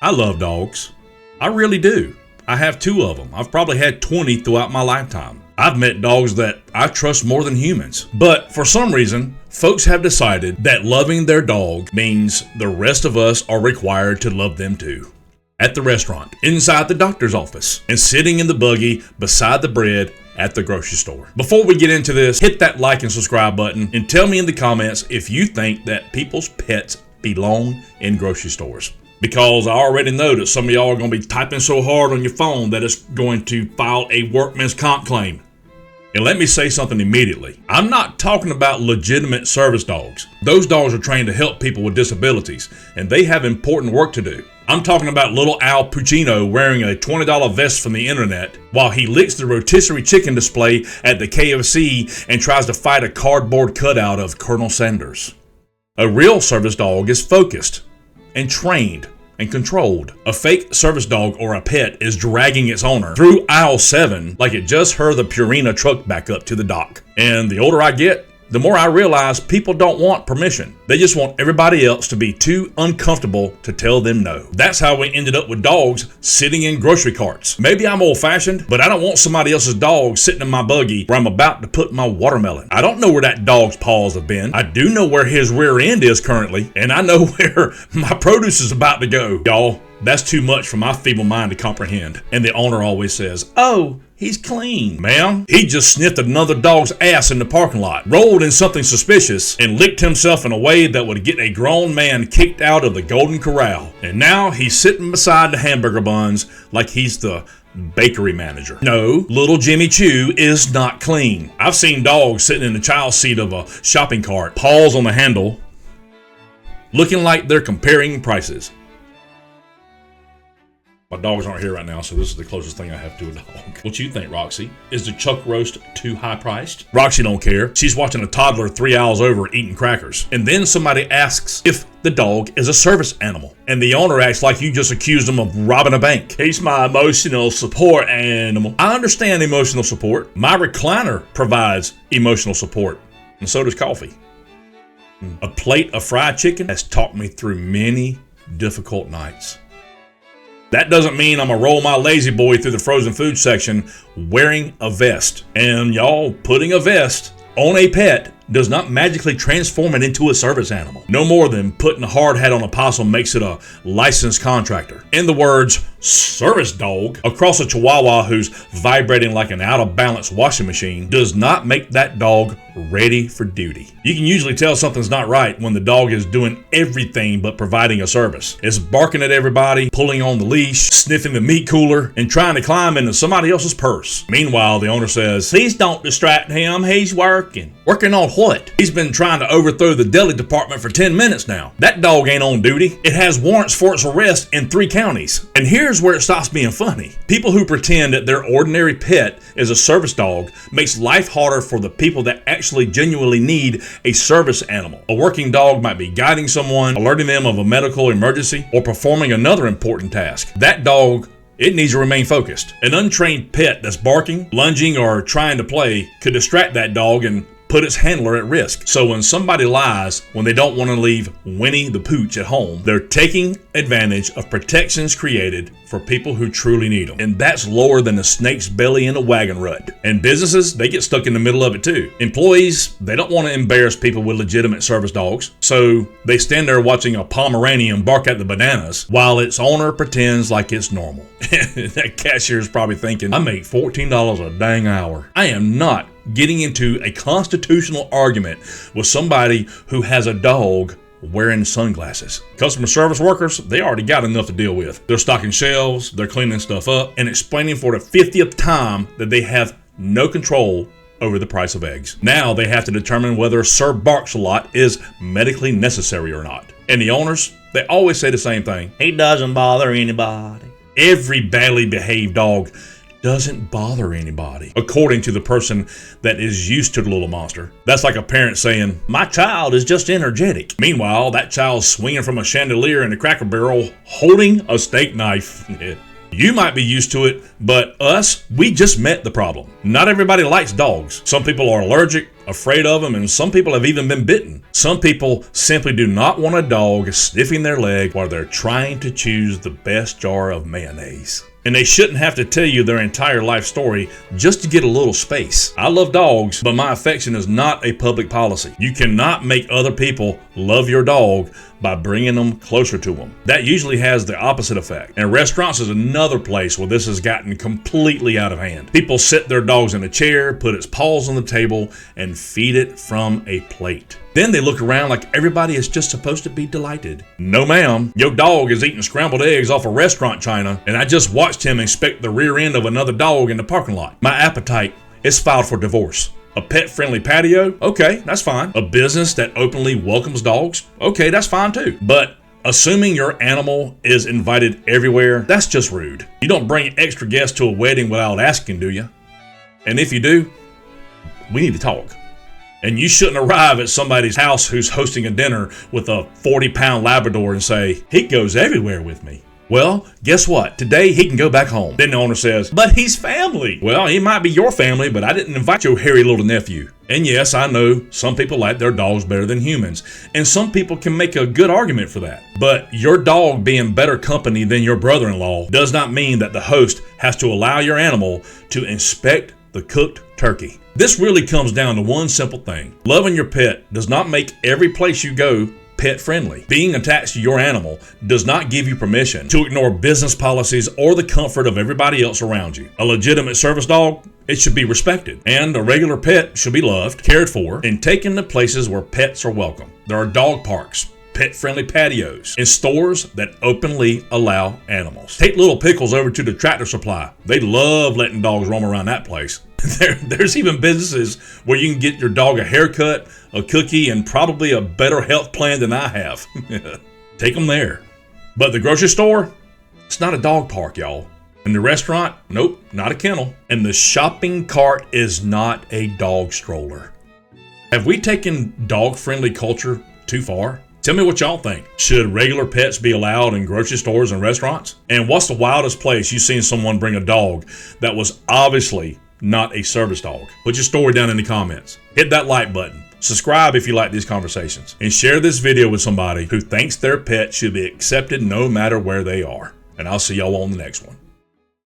I love dogs. I really do. I have 2 of them. I've probably had 20 throughout my lifetime. I've met dogs that I trust more than humans. But for some reason, folks have decided that loving their dog means the rest of us are required to love them too. At the restaurant, inside the doctor's office, and sitting in the buggy beside the bread at the grocery store. Before we get into this, hit that like and subscribe button and tell me in the comments if you think that people's pets belong in grocery stores. Because I already know that some of y'all are going to be typing so hard on your phone that it's going to file a workman's comp claim. And let me say something immediately. I'm not talking about legitimate service dogs. Those dogs are trained to help people with disabilities, and they have important work to do. I'm talking about little Al Pacino wearing a $20 vest from the internet while he licks the rotisserie chicken display at the KFC and tries to fight a cardboard cutout of Colonel Sanders. A real service dog is focused and trained and controlled. A fake service dog or a pet is dragging its owner through aisle 7 like it just heard the Purina truck back up to the dock. And the older I get, the more I realize people don't want permission. They just want everybody else to be too uncomfortable to tell them no. That's how we ended up with dogs sitting in grocery carts. Maybe I'm old-fashioned, but I don't want somebody else's dog sitting in my buggy where I'm about to put my watermelon. I don't know where that dog's paws have been. I do know where his rear end is currently, and I know where my produce is about to go. Y'all, that's too much for my feeble mind to comprehend. And the owner always says, "Oh, he's clean." Ma'am, he just sniffed another dog's ass in the parking lot, rolled in something suspicious, and licked himself in a way that would get a grown man kicked out of the Golden Corral. And now he's sitting beside the hamburger buns like he's the bakery manager. No, little Jimmy Choo is not clean. I've seen dogs sitting in the child seat of a shopping cart, paws on the handle, looking like they're comparing prices. My dogs aren't here right now, so this is the closest thing I have to a dog. What you think, Roxy? Is the chuck roast too high priced? Roxy don't care. She's watching a toddler 3 aisles over eating crackers. And then somebody asks if the dog is a service animal. And the owner acts like you just accused him of robbing a bank. He's my emotional support animal. I understand emotional support. My recliner provides emotional support. And so does coffee. A plate of fried chicken has talked me through many difficult nights. That doesn't mean I'm gonna roll my lazy boy through the frozen food section wearing a vest. And y'all, putting a vest on a pet does not magically transform it into a service animal. No more than putting a hard hat on a possum makes it a licensed contractor. In the words service dog across a chihuahua who's vibrating like an out-of-balance washing machine does not make that dog ready for duty. You can usually tell something's not right when the dog is doing everything but providing a service. It's barking at everybody, pulling on the leash, sniffing the meat cooler, and trying to climb into somebody else's purse. Meanwhile, the owner says, "Please don't distract him, he's working." Working on what? He's been trying to overthrow the deli department for 10 minutes now. That dog ain't on duty. It has warrants for its arrest in 3 counties. And here's where it stops being funny. People who pretend that their ordinary pet is a service dog makes life harder for the people that actually genuinely need a service animal. A working dog might be guiding someone, alerting them of a medical emergency, or performing another important task. That dog, it needs to remain focused. An untrained pet that's barking, lunging, or trying to play could distract that dog and put its handler at risk. So when somebody lies when they don't want to leave Winnie the Pooch at home, they're taking advantage of protections created for people who truly need them. And that's lower than a snake's belly in a wagon rut. And businesses, they get stuck in the middle of it too. Employees, they don't want to embarrass people with legitimate service dogs, so they stand there watching a Pomeranian bark at the bananas while its owner pretends like it's normal. That cashier's probably thinking, "I make $14 a dang hour. I am not getting into a constitutional argument with somebody who has a dog wearing sunglasses." Customer service workers, they already got enough to deal with. They're stocking shelves, they're cleaning stuff up, and explaining for the 50th time that they have no control over the price of eggs. Now they have to determine whether Sir Barks-a-Lot is medically necessary or not. And the owners, they always say the same thing. "He doesn't bother anybody." Every badly behaved dog doesn't bother anybody, according to the person that is used to the little monster. That's like a parent saying, "My child is just energetic." Meanwhile, that child's swinging from a chandelier in a Cracker Barrel holding a steak knife. You might be used to it, but us, we just met the problem. Not everybody likes dogs. Some people are allergic, afraid of them, and some people have even been bitten. Some people simply do not want a dog sniffing their leg while they're trying to choose the best jar of mayonnaise. And they shouldn't have to tell you their entire life story just to get a little space. I love dogs, but my affection is not a public policy. You cannot make other people love your dog by bringing them closer to them. That usually has the opposite effect. And restaurants is another place where this has gotten completely out of hand. People sit their dogs in a chair, put its paws on the table, and feed it from a plate. Then they look around like everybody is just supposed to be delighted. No ma'am, your dog is eating scrambled eggs off a restaurant china, and I just watched him inspect the rear end of another dog in the parking lot. My appetite is filed for divorce. A pet-friendly patio? Okay, that's fine. A business that openly welcomes dogs? Okay, that's fine too. But assuming your animal is invited everywhere, that's just rude. You don't bring extra guests to a wedding without asking, do you? And if you do, we need to talk. And you shouldn't arrive at somebody's house who's hosting a dinner with a 40-pound Labrador and say, he goes everywhere with me. Well, guess what? Today he can go back home. Then the owner says, but he's family. Well, he might be your family, but I didn't invite your hairy little nephew. And yes, I know some people like their dogs better than humans, and some people can make a good argument for that. But your dog being better company than your brother-in-law does not mean that the host has to allow your animal to inspect the cooked turkey. This really comes down to one simple thing. Loving your pet does not make every place you go pet friendly. Being attached to your animal does not give you permission to ignore business policies or the comfort of everybody else around you. A legitimate service dog, it should be respected. And a regular pet should be loved, cared for, and taken to places where pets are welcome. There are dog parks, pet-friendly patios, and stores that openly allow animals. Take Little Pickles over to the Tractor Supply. They love letting dogs roam around that place. There's even businesses where you can get your dog a haircut, a cookie, and probably a better health plan than I have. Take them there. But the grocery store, it's not a dog park, y'all. And the restaurant, nope, not a kennel. And the shopping cart is not a dog stroller. Have we taken dog-friendly culture too far? Tell me what y'all think. Should regular pets be allowed in grocery stores and restaurants? And what's the wildest place you've seen someone bring a dog that was obviously not a service dog? Put your story down in the comments. Hit that like button. Subscribe if you like these conversations. And share this video with somebody who thinks their pet should be accepted no matter where they are. And I'll see y'all on the next one.